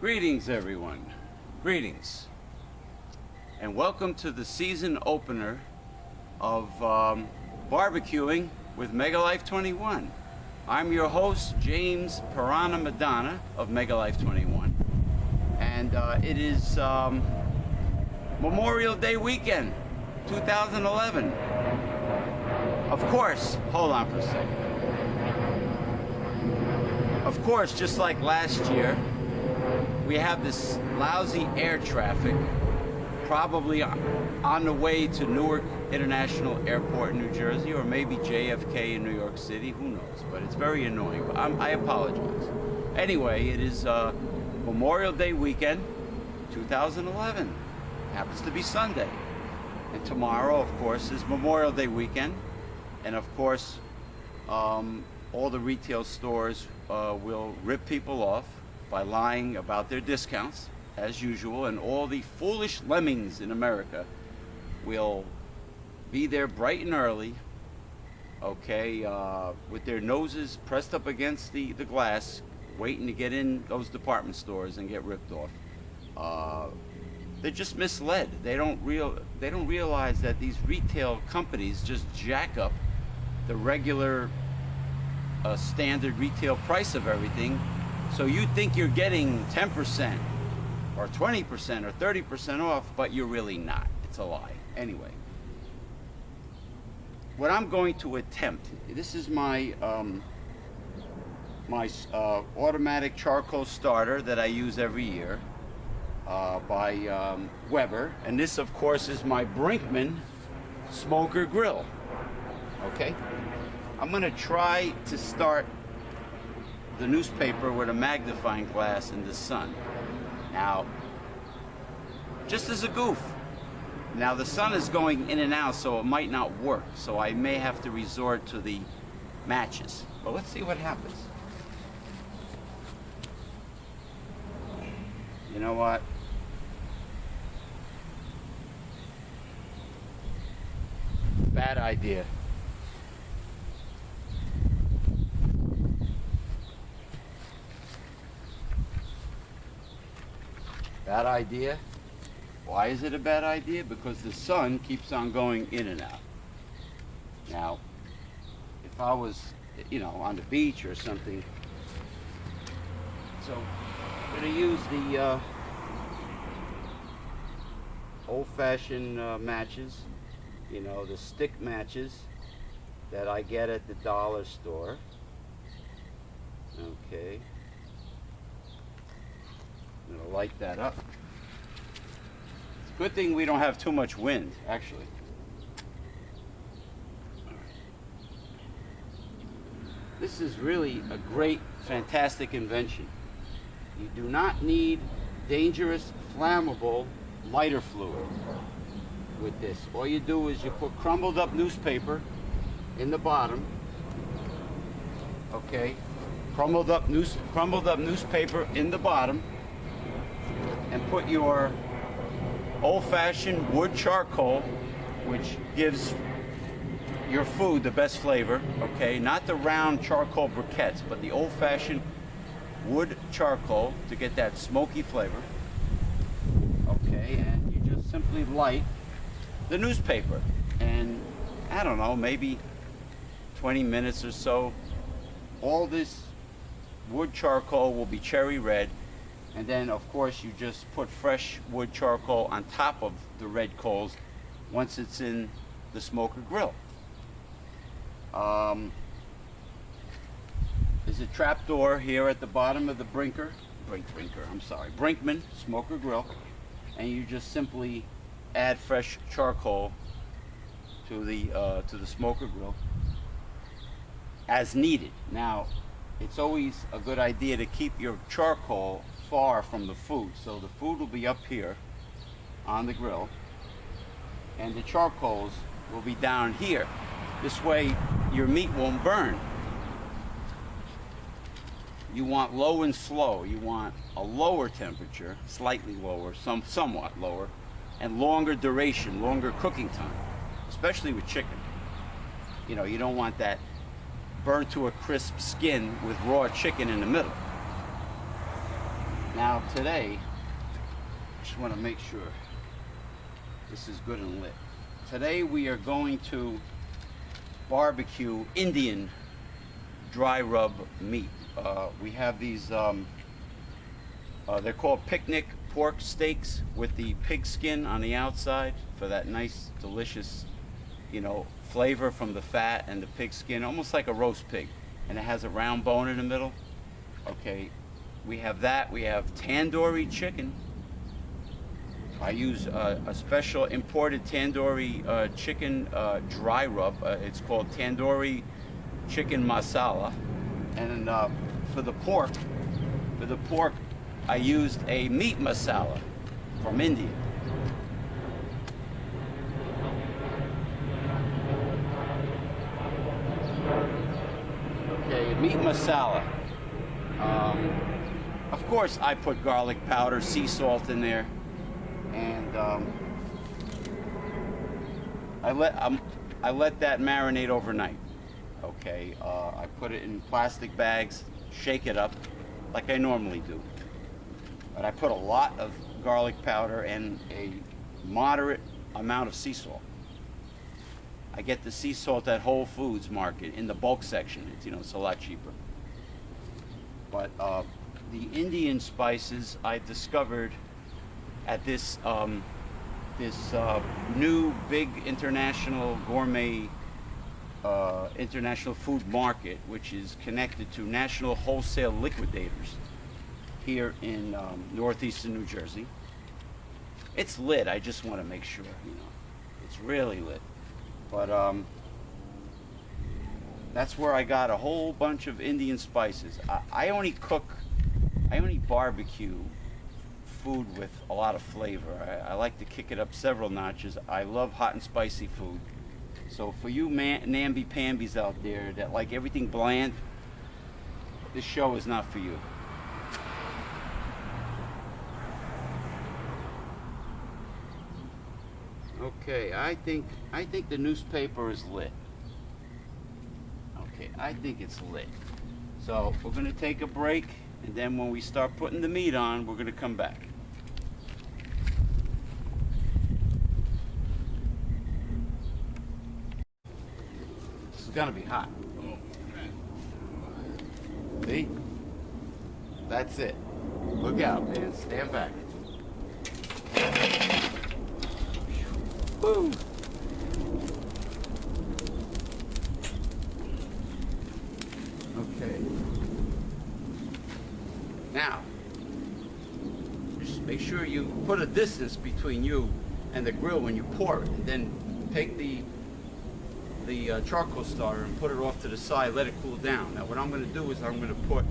Greetings, everyone. Greetings. And welcome to the season opener of barbecuing with Megalife21. I'm your host, James Piranha Madonna of Megalife21. And it is Memorial Day weekend, 2011. Of course, hold on for a second. Of course, just like last year, we have this lousy air traffic, probably on the way to Newark International Airport in New Jersey, or maybe JFK in New York City, who knows, but it's very annoying, but I apologize. Anyway, it is Memorial Day weekend, 2011. Happens to be Sunday. And tomorrow, of course, is Memorial Day weekend, and of course, all the retail stores will rip people off by lying about their discounts, as usual, and all the foolish lemmings in America will be there bright and early, okay, with their noses pressed up against the glass, waiting to get in those department stores and get ripped off. They're just misled. They don't realize that these retail companies just jack up the regular standard retail price of everything. So you think you're getting 10% or 20% or 30% off, but you're really not. It's a lie. Anyway, what I'm going to attempt, this is my automatic charcoal starter that I use every year by Weber, and this of course is my Brinkman smoker grill. Okay, I'm going to try to start the newspaper with a magnifying glass in the sun. Now, just as a goof, now the sun is going in and out, so it might not work, so I may have to resort to the matches. But let's see what happens. You know what? Bad idea. Bad idea. Why is it a bad idea? Because the sun keeps on going in and out. Now, if I was, you know, on the beach or something, so I'm going to use the old-fashioned matches, you know, the stick matches that I get at the dollar store. Okay. I'm going to light that up. It's a good thing we don't have too much wind, actually. This is really a great, fantastic invention. You do not need dangerous, flammable lighter fluid with this. All you do is you put crumbled up newspaper in the bottom. Okay, crumbled up newspaper in the bottom, and put your old-fashioned wood charcoal, which gives your food the best flavor, okay? Not the round charcoal briquettes, but the old-fashioned wood charcoal to get that smoky flavor, okay? And you just simply light the newspaper, and I don't know, maybe 20 minutes or so, all this wood charcoal will be cherry red. And then, of course, you just put fresh wood charcoal on top of the red coals once it's in the smoker grill. There's a trap door here at the bottom of the Brinkman smoker grill, and you just simply add fresh charcoal to the smoker grill as needed. Now, it's always a good idea to keep your charcoal far from the food, so the food will be up here on the grill and the charcoals will be down here. This way your meat won't burn. You want low and slow. You want a lower temperature, slightly lower, somewhat lower, and longer duration, longer cooking time, especially with chicken. You know, you don't want that burnt to a crisp skin with raw chicken in the middle. Now today, just want to make sure this is good and lit. Today we are going to barbecue Indian dry rub meat. We have these, they're called picnic pork steaks with the pig skin on the outside for that nice, delicious, you know, flavor from the fat and the pig skin, almost like a roast pig. And it has a round bone in the middle. Okay, we have that. We have Tandori chicken. I use a special imported Tandori chicken dry rub. It's called Tandori chicken masala. And for the pork, I used a meat masala from India. Okay, meat masala. Of course, I put garlic powder, sea salt in there, and I let that marinate overnight. Okay, I put it in plastic bags, shake it up like I normally do. But I put a lot of garlic powder and a moderate amount of sea salt. I get the sea salt at Whole Foods Market in the bulk section. It's, you know, it's a lot cheaper. But the Indian spices I discovered at this new big international gourmet international food market, which is connected to National Wholesale Liquidators here in northeastern New Jersey. It's lit. I just want to make sure, you know, it's really lit. But that's where I got a whole bunch of Indian spices. I only barbecue food with a lot of flavor. I like to kick it up several notches. I love hot and spicy food. So for you namby-pambies out there that like everything bland, this show is not for you. Okay, I think the newspaper is lit. Okay, I think it's lit. So we're gonna take a break, and then when we start putting the meat on, we're gonna come back. This is gonna be hot. See? That's it. Look out, man. Stand back. Boom. Okay. Now, just make sure you put a distance between you and the grill when you pour it, and then take the charcoal starter and put it off to the side, let it cool down. Now what I'm going to do is I'm going to put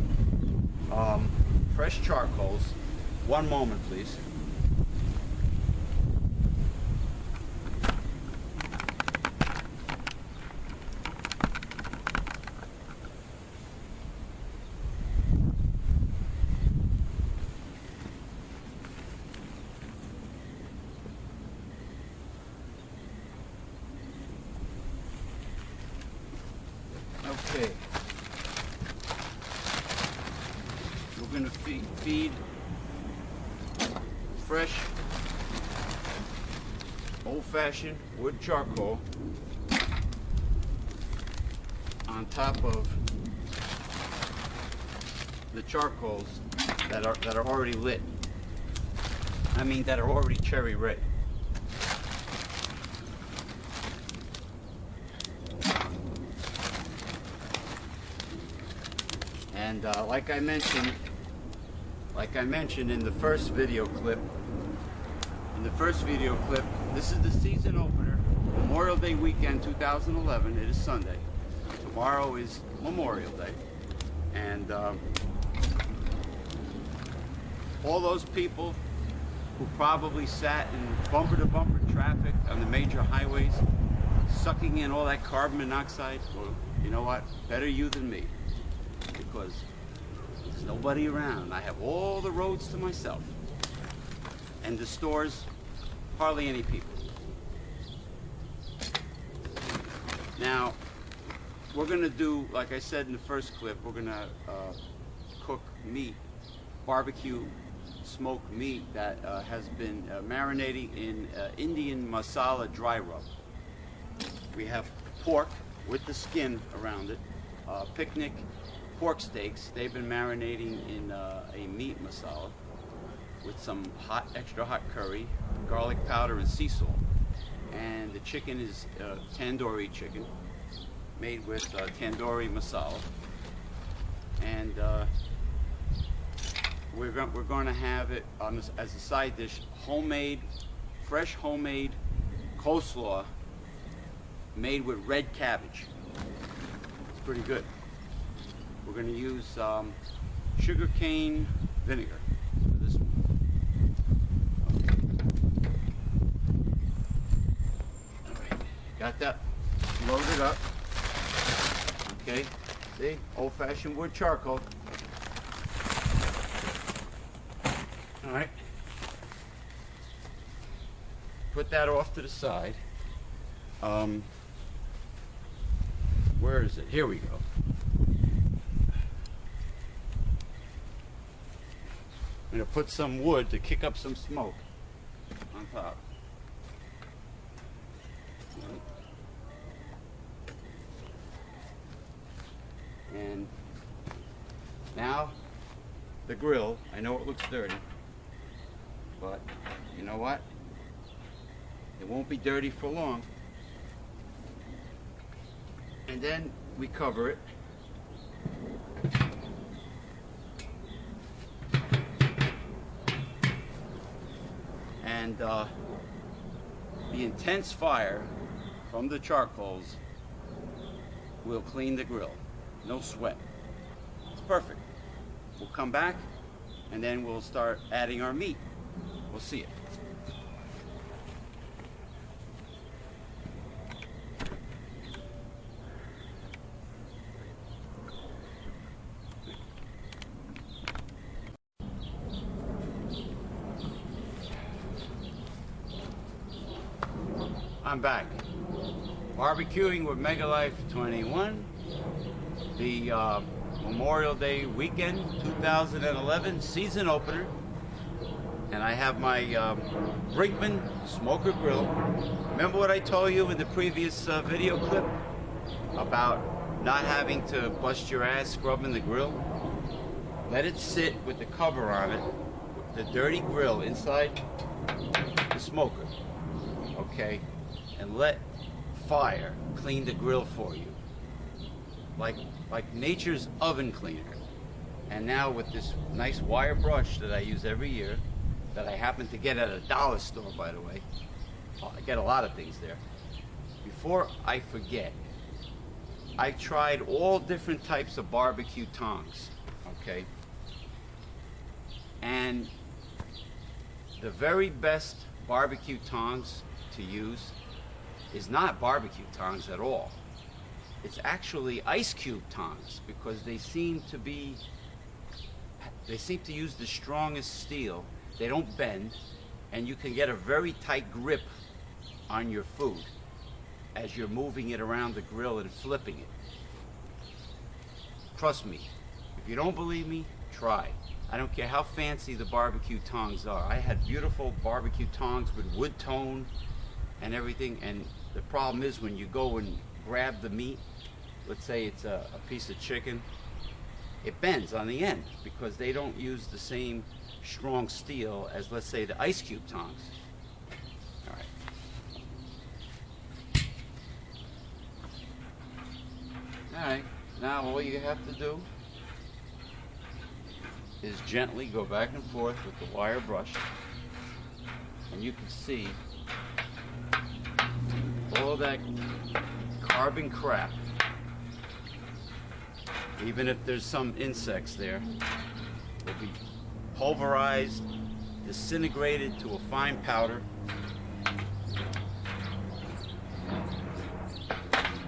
fresh charcoals. One moment, please. Okay, we're going to feed fresh, old-fashioned wood charcoal on top of the charcoals that are already lit. I mean, that are already cherry red. And like I mentioned in the first video clip, this is the season opener, Memorial Day weekend 2011. It is Sunday. Tomorrow is Memorial Day. And all those people who probably sat in bumper-to-bumper traffic on the major highways, sucking in all that carbon monoxide, well, you know what? Better you than me. Because there's nobody around. I have all the roads to myself. And the stores, hardly any people. Now, we're going to do, like I said in the first clip, we're going to cook meat, barbecue smoked meat that has been marinating in Indian masala dry rub. We have pork with the skin around it, picnic pork steaks. They've been marinating in a meat masala with some hot, extra hot curry, garlic powder, and sea salt. And the chicken is Tandori chicken, made with Tandori masala. And we're going to have it on this, as a side dish, fresh homemade coleslaw made with red cabbage. It's pretty good. We're going to use sugarcane vinegar for this one. All right, got that loaded up. Okay, see, old-fashioned wood charcoal. All right, put that off to the side. Where is it? Here we go. I'm going to put some wood to kick up some smoke on top. And now the grill. I know it looks dirty, but you know what? It won't be dirty for long. And then we cover it. And the intense fire from the charcoals will clean the grill. No sweat. It's perfect. We'll come back and then we'll start adding our meat. We'll see it. I'm back. Barbecuing with Megalife21. The Memorial Day weekend 2011 season opener. And I have my Brinkman smoker grill. Remember what I told you in the previous video clip about not having to bust your ass scrubbing the grill? Let it sit with the cover on it, the dirty grill inside the smoker. Okay? And let fire clean the grill for you, like nature's oven cleaner. And now with this nice wire brush that I use every year, that I happen to get at a dollar store, by the way. I get a lot of things there. Before I forget, I tried all different types of barbecue tongs, okay? And the very best barbecue tongs to use is not barbecue tongs at all. It's actually ice cube tongs, because they seem to use the strongest steel. They don't bend, and you can get a very tight grip on your food as you're moving it around the grill and flipping it. Trust me, if you don't believe me, try. I don't care how fancy the barbecue tongs are. I had beautiful barbecue tongs with wood tone and everything, and the problem is when you go and grab the meat, let's say it's a piece of chicken, it bends on the end because they don't use the same strong steel as, let's say, the ice cube tongs. All right, now all you have to do is gently go back and forth with the wire brush, and you can see all that carbon crap, even if there's some insects there, will be pulverized, disintegrated to a fine powder,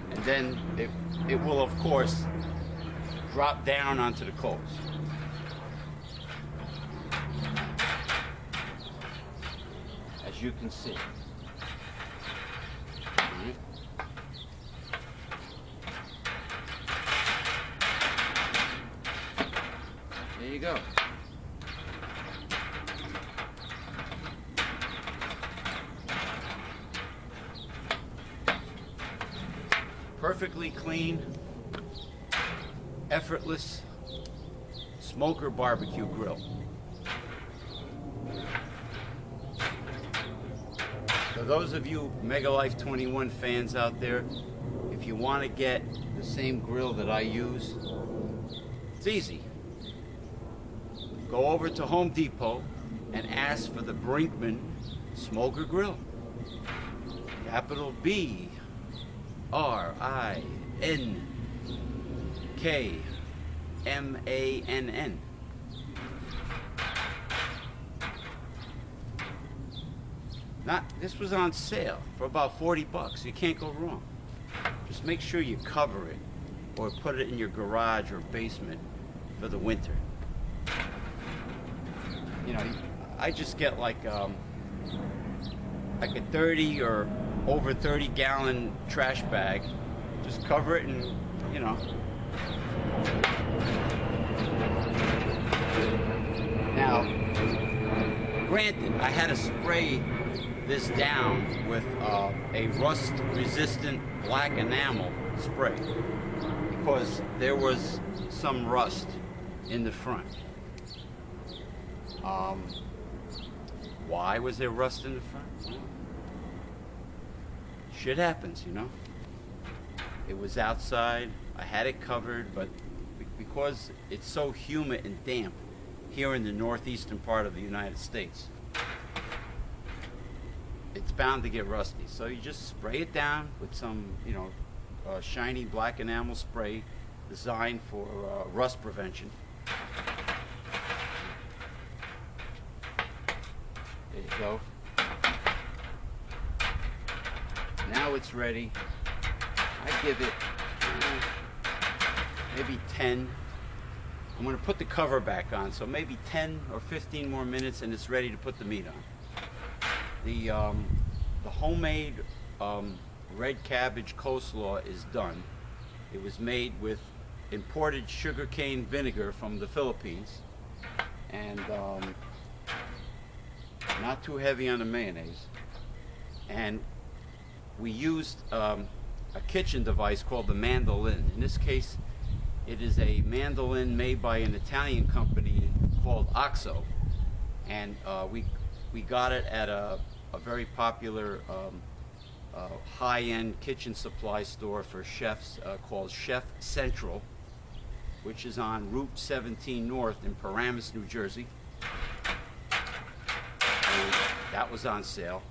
and then it will, of course, drop down onto the coals. As you can see. There you go. perfectly clean, effortless smoker barbecue grill. For those of you Megalife21 fans out there, if you want to get the same grill that I use, it's easy. Go over to Home Depot and ask for the Brinkmann Smoker Grill. Capital BRINKMANN. This was on sale for about 40 bucks. You can't go wrong. Just make sure you cover it or put it in your garage or basement for the winter. You know, I just get like a 30 or over 30 gallon trash bag. Just cover it and, you know. Now, granted, I had to spray this down with a rust-resistant black enamel spray because there was some rust in the front. Why was there rust in the front? Shit happens, you know. It was outside, I had it covered, but because it's so humid and damp here in the northeastern part of the United States, it's bound to get rusty. So you just spray it down with some, you know, shiny black enamel spray designed for rust prevention. There you go. Now it's ready. I give it maybe 10. I'm going to put the cover back on, so maybe 10 or 15 more minutes and it's ready to put the meat on. The homemade red cabbage coleslaw is done. It was made with imported sugarcane vinegar from the Philippines, and not too heavy on the mayonnaise. And we used a kitchen device called the mandolin. In this case, it is a mandolin made by an Italian company called Oxo, and we got it at a very popular high-end kitchen supply store for chefs called Chef Central, which is on Route 17 North in Paramus, New Jersey. And that was on sale.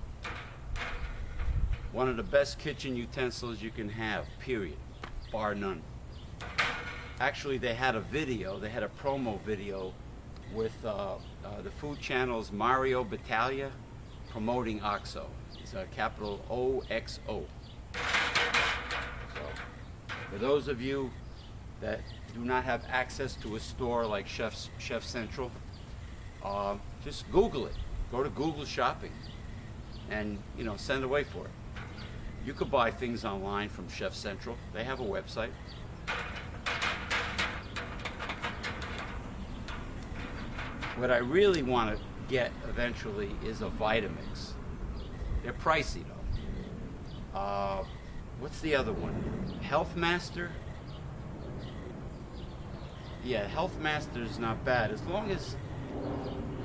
One of the best kitchen utensils you can have, period, bar none. Actually, they had a video, they had a promo video with the Food Channel's Mario Battaglia promoting Oxo. It's a capital O-X-O. So, for those of you that do not have access to a store like Chef Central, just Google it. Go to Google Shopping and, you know, send away for it. You could buy things online from Chef Central. They have a website. What I really want to get eventually is a Vitamix. They're pricey though. What's the other one? Health Master? Yeah, Health Master is not bad as long as,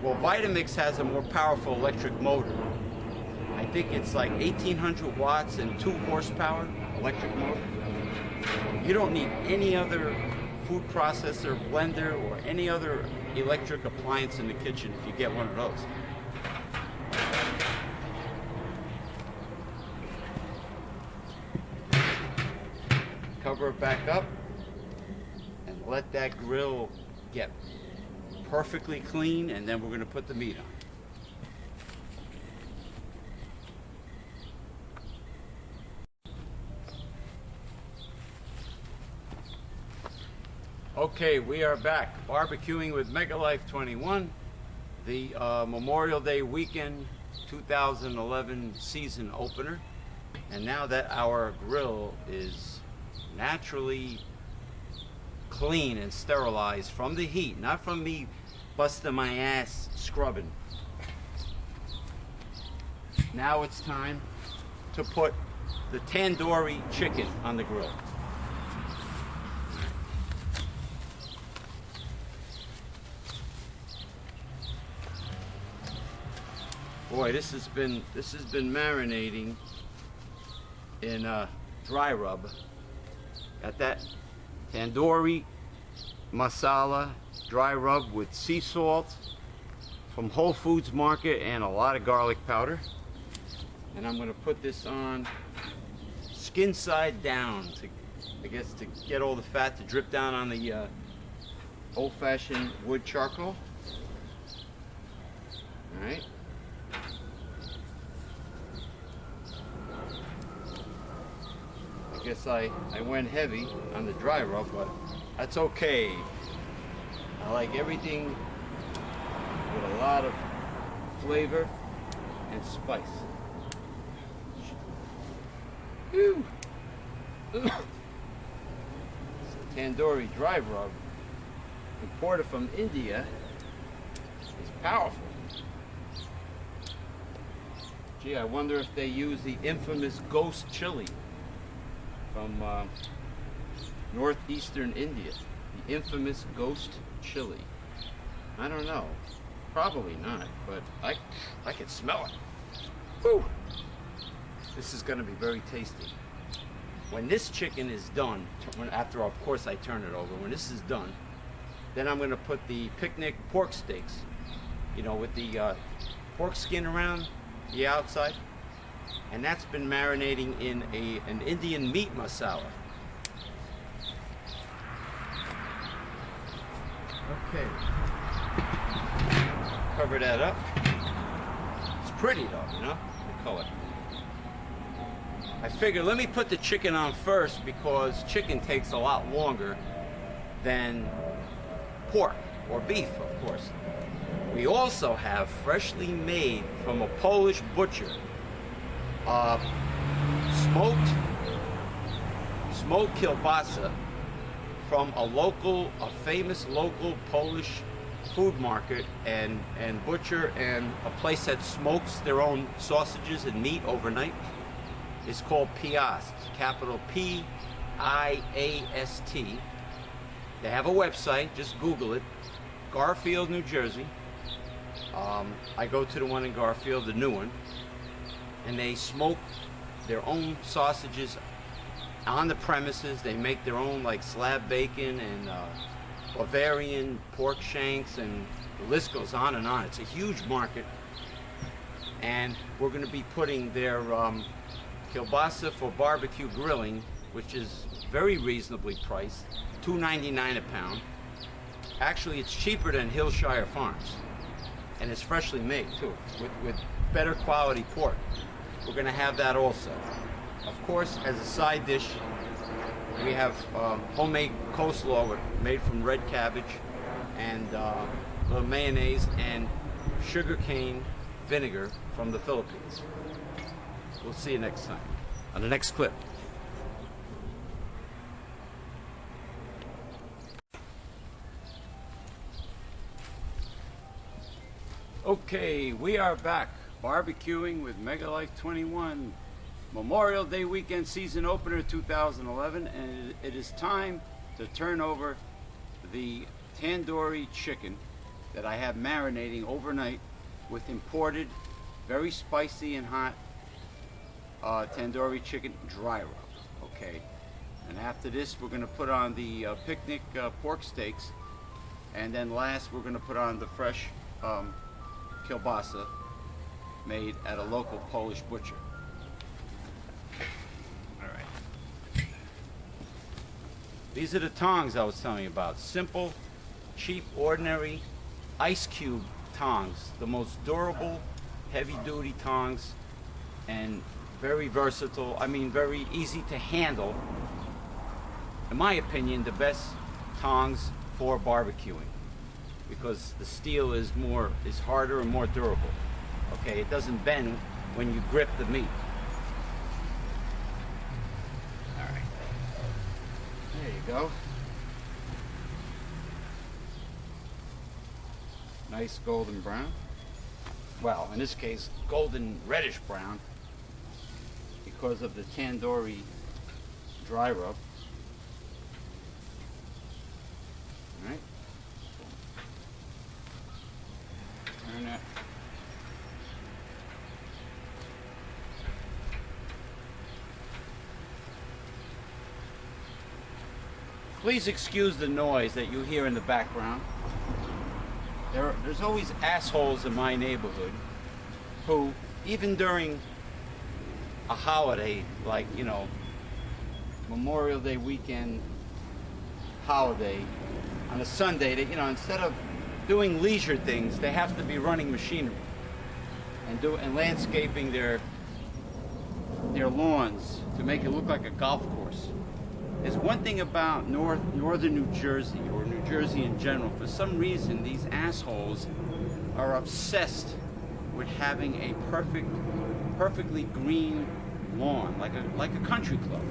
well, Vitamix has a more powerful electric motor. I think it's like 1800 watts and 2 horsepower electric motor. You don't need any other food processor, blender, or any other electric appliance in the kitchen if you get one of those. Cover it back up and let that grill get perfectly clean, and then we're going to put the meat on. Okay, we are back barbecuing with Megalife21, the Memorial Day weekend 2011 season opener. And now that our grill is naturally clean and sterilized from the heat, not from me busting my ass scrubbing, now it's time to put the tandoori chicken on the grill. Boy, this has been marinating in dry rub. Got that tandoori masala dry rub with sea salt from Whole Foods Market and a lot of garlic powder. And I'm gonna put this on skin side down to, I guess, to get all the fat to drip down on the old-fashioned wood charcoal. All right. I guess I went heavy on the dry rub, but that's okay. I like everything with a lot of flavor and spice. Whew. It's a tandoori dry rub, imported from India. It's powerful. Gee, I wonder if they use the infamous ghost chili from northeastern India. The infamous ghost chili. I don't know. Probably not, but I can smell it. Woo! This is going to be very tasty. When this chicken is done, after of course I turn it over, when this is done, then I'm going to put the picnic pork steaks, you know, with the pork skin around the outside, and that's been marinating in an Indian meat masala. Okay. Cover that up. It's pretty though, you know, the color. I figured let me put the chicken on first because chicken takes a lot longer than pork or beef, of course. We also have freshly made from a Polish butcher, smoked kielbasa from a famous local Polish food market and butcher, and a place that smokes their own sausages and meat overnight. It's called Piast, capital P-I-A-S-T. They have a website, just Google it, Garfield, New Jersey. I go to the one in Garfield, the new one, and they smoke their own sausages on the premises. They make their own like slab bacon and Bavarian pork shanks, and the list goes on and on. It's a huge market, and we're going to be putting their kielbasa for barbecue grilling, which is very reasonably priced, $2.99 a pound. Actually, it's cheaper than Hillshire Farms, and it's freshly made too, with better quality pork. We're going to have that also. Of course, as a side dish, we have homemade coleslaw made from red cabbage and a little mayonnaise and sugarcane vinegar from the Philippines. We'll see you next time on the next clip. Okay, we are back barbecuing with Megalife21. Memorial Day weekend season opener 2011, and it is time to turn over the tandoori chicken that I have marinating overnight with imported, very spicy and hot tandoori chicken dry rub. Okay, and after this we're going to put on the picnic pork steaks, and then last we're going to put on the fresh kielbasa made at a local Polish butcher. Alright. These are the tongs I was telling you about. Simple, cheap, ordinary ice cube tongs. The most durable, heavy duty tongs, and very versatile. I mean, very easy to handle. In my opinion, the best tongs for barbecuing, because the steel is harder and more durable. Okay, it doesn't bend when you grip the meat. All right, there you go. Nice golden brown. Well, in this case, golden reddish brown, because of the Tandori dry rub. All right. Turn that. Please excuse the noise that you hear in the background. There's always assholes in my neighborhood who, even during a holiday, like, you know, Memorial Day weekend holiday, on a Sunday, that, you know, instead of doing leisure things, they have to be running machinery and landscaping their lawns to make it look like a golf course. There's one thing about northern New Jersey, or New Jersey in general. For some reason, these assholes are obsessed with having a perfectly green lawn, like a country club.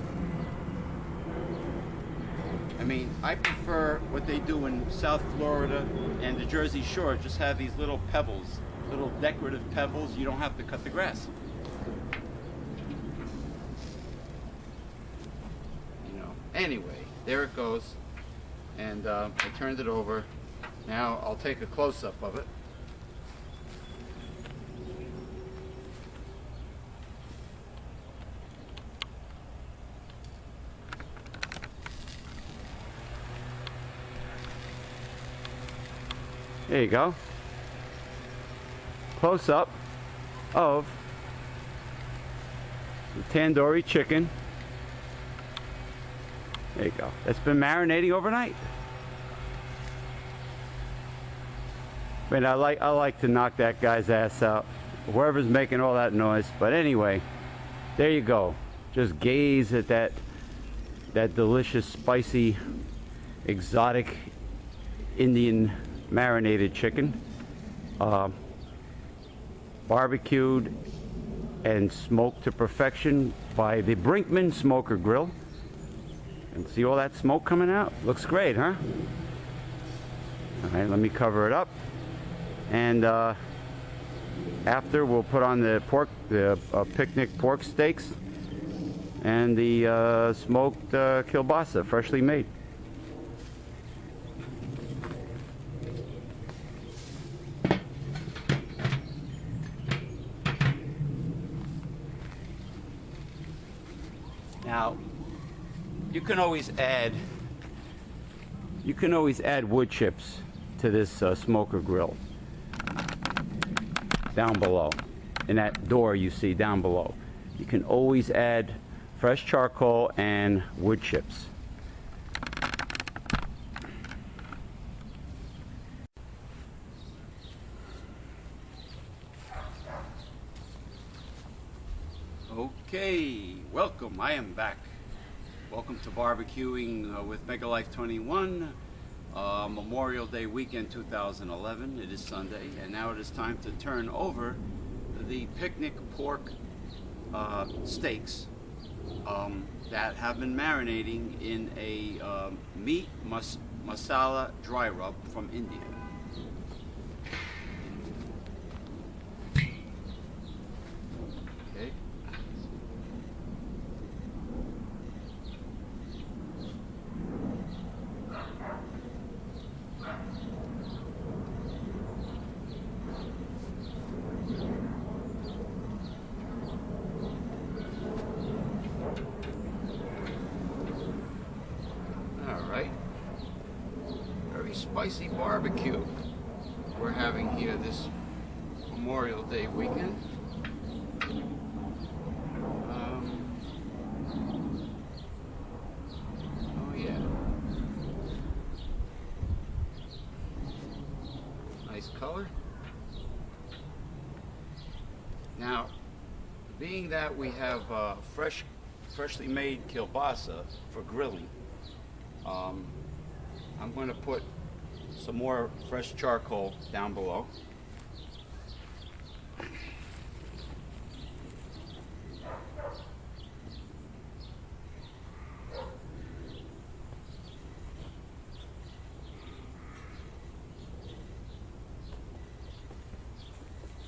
I mean, I prefer what they do in South Florida and the Jersey Shore. Just have these little pebbles, little decorative pebbles. You don't have to cut the grass. Anyway, there it goes, and I turned it over. Now I'll take a close-up of it. There you go. Close-up of the Tandori chicken. There you go. It's been marinating overnight. I mean, I like to knock that guy's ass out, whoever's making all that noise. But anyway, there you go. Just gaze at that delicious, spicy, exotic Indian marinated chicken, barbecued and smoked to perfection by the Brinkman Smoker Grill. And see all that smoke coming out? Looks great, huh? All right, let me cover it up. And after, we'll put on the picnic pork steaks and the smoked kielbasa, freshly made. Now, you can always add wood chips to this smoker grill down below. In that door you see down below, you can always add fresh charcoal and wood chips. Okay, welcome. I am back. Welcome to barbecuing with Megalife21, Memorial Day weekend 2011. It is Sunday, and now it is time to turn over the picnic pork steaks that have been marinating in a meat masala dry rub from India. Spicy barbecue we're having here this Memorial Day weekend. Oh yeah, nice color. Now, being that we have freshly made kielbasa for grilling, I'm going to put some more fresh charcoal down below.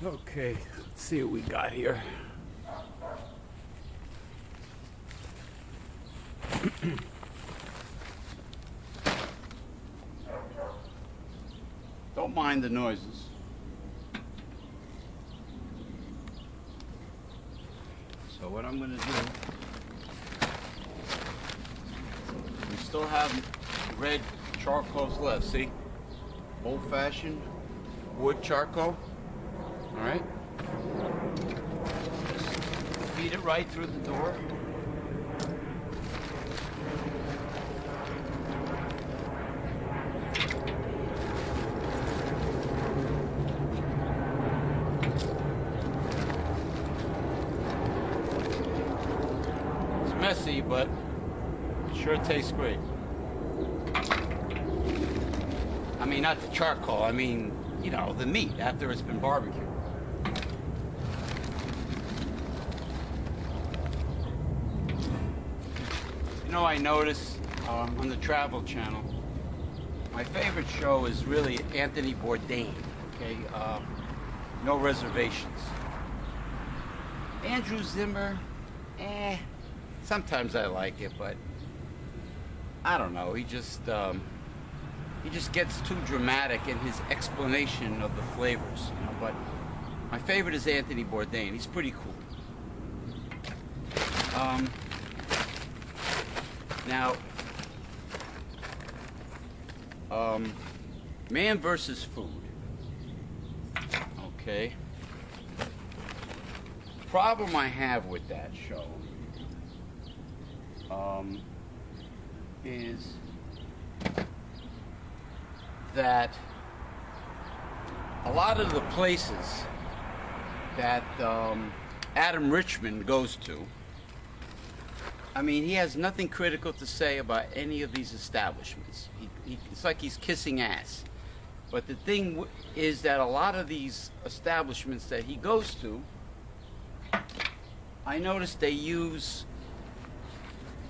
Okay, let's see what we got here. Don't mind the noises. So what I'm going to do, we still have red charcoals left, see? Old-fashioned wood charcoal. All right? Just feed it right through the door. Messy, but it sure tastes great. I mean, not the charcoal, I mean, you know, the meat after it's been barbecued. You know, I noticed on the Travel Channel, my favorite show is really Anthony Bourdain, okay? No reservations. Andrew Zimmern, sometimes I like it, but I don't know. He just gets too dramatic in his explanation of the flavors, you know. But my favorite is Anthony Bourdain. He's pretty cool. Now, man versus food. Okay. Problem I have with that show is that a lot of the places that Adam Richman goes to, I mean, he has nothing critical to say about any of these establishments. It's like he's kissing ass. But the thing is that a lot of these establishments that he goes to, I noticed they use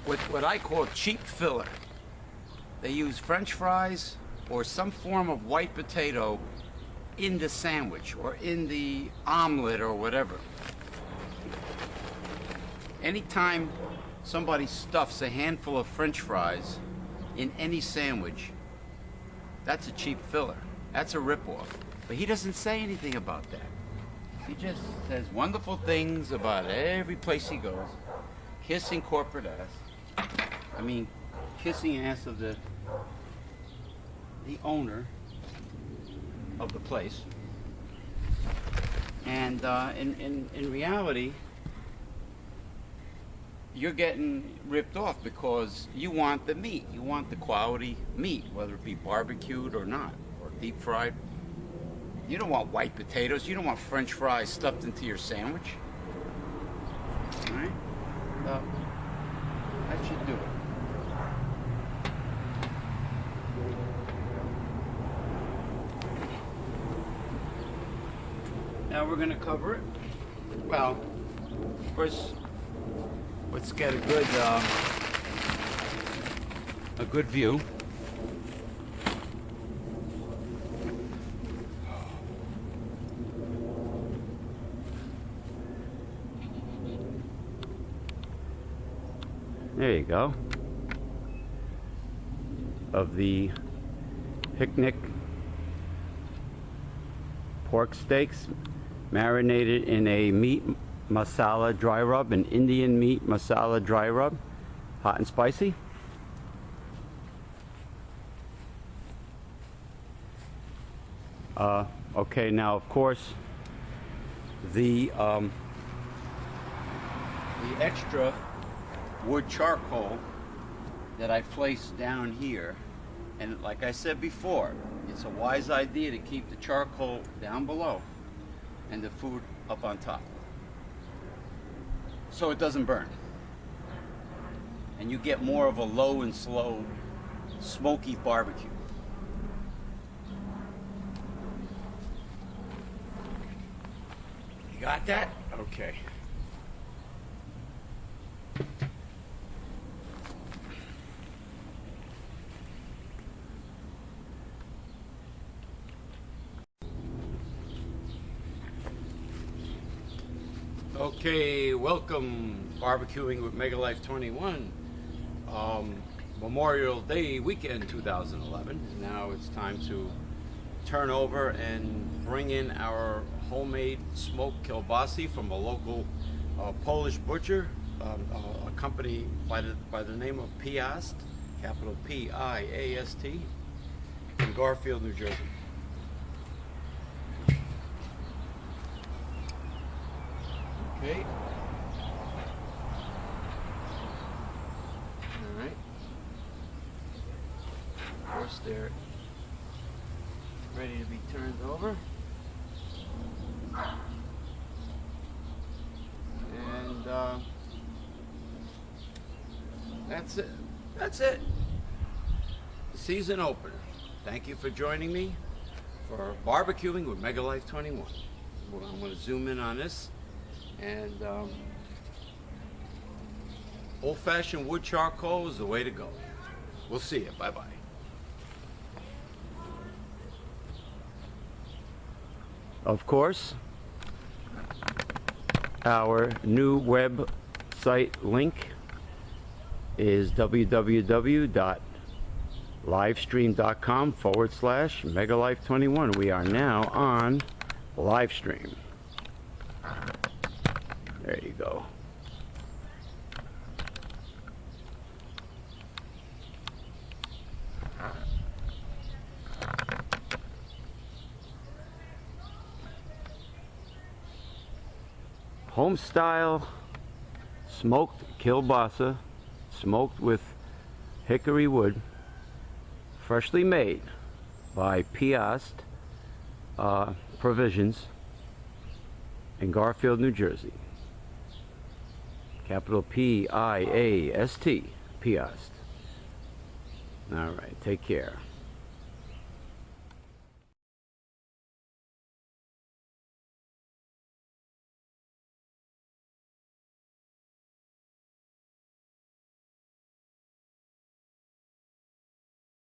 what I call cheap filler. They use French fries or some form of white potato in the sandwich or in the omelet or whatever. Anytime somebody stuffs a handful of French fries in any sandwich, that's a cheap filler. That's a ripoff. But he doesn't say anything about that. He just says wonderful things about every place he goes, kissing corporate ass. I mean, kissing ass of the owner of the place. And in reality, you're getting ripped off because you want the meat. You want the quality meat, whether it be barbecued or not, or deep fried. You don't want white potatoes. You don't want French fries stuffed into your sandwich. All right? That should do it. Now we're going to cover it. Well, first, let's get a good view. There you go. Of the picnic pork steaks marinated in a meat masala dry rub, an Indian meat masala dry rub, hot and spicy. Okay, now of course the extra wood charcoal that I placed down here, and like I said before, it's a wise idea to keep the charcoal down below and the food up on top so it doesn't burn, and you get more of a low and slow smoky barbecue. You got that? Okay. Okay, welcome, barbecuing with Megalife21. Memorial Day weekend 2011. Now it's time to turn over and bring in our homemade smoked kielbasa from a local Polish butcher, a company by the name of Piast, capital P-I-A-S-T, in Garfield, New Jersey. Okay. All right. Of course, they're ready to be turned over. And that's it. That's it. Season opener. Thank you for joining me for barbecuing with Megalife21. Well, I'm going to zoom in on this. And old-fashioned wood charcoal is the way to go. We'll see you. Bye-bye. Of course, our new website link is www.livestream.com/Megalife21. We are now on live stream. There you go. Home style smoked kielbasa, smoked with hickory wood, freshly made by Piast Provisions in Garfield, New Jersey. Capital P-I-A-S-T, Piast. All right, take care.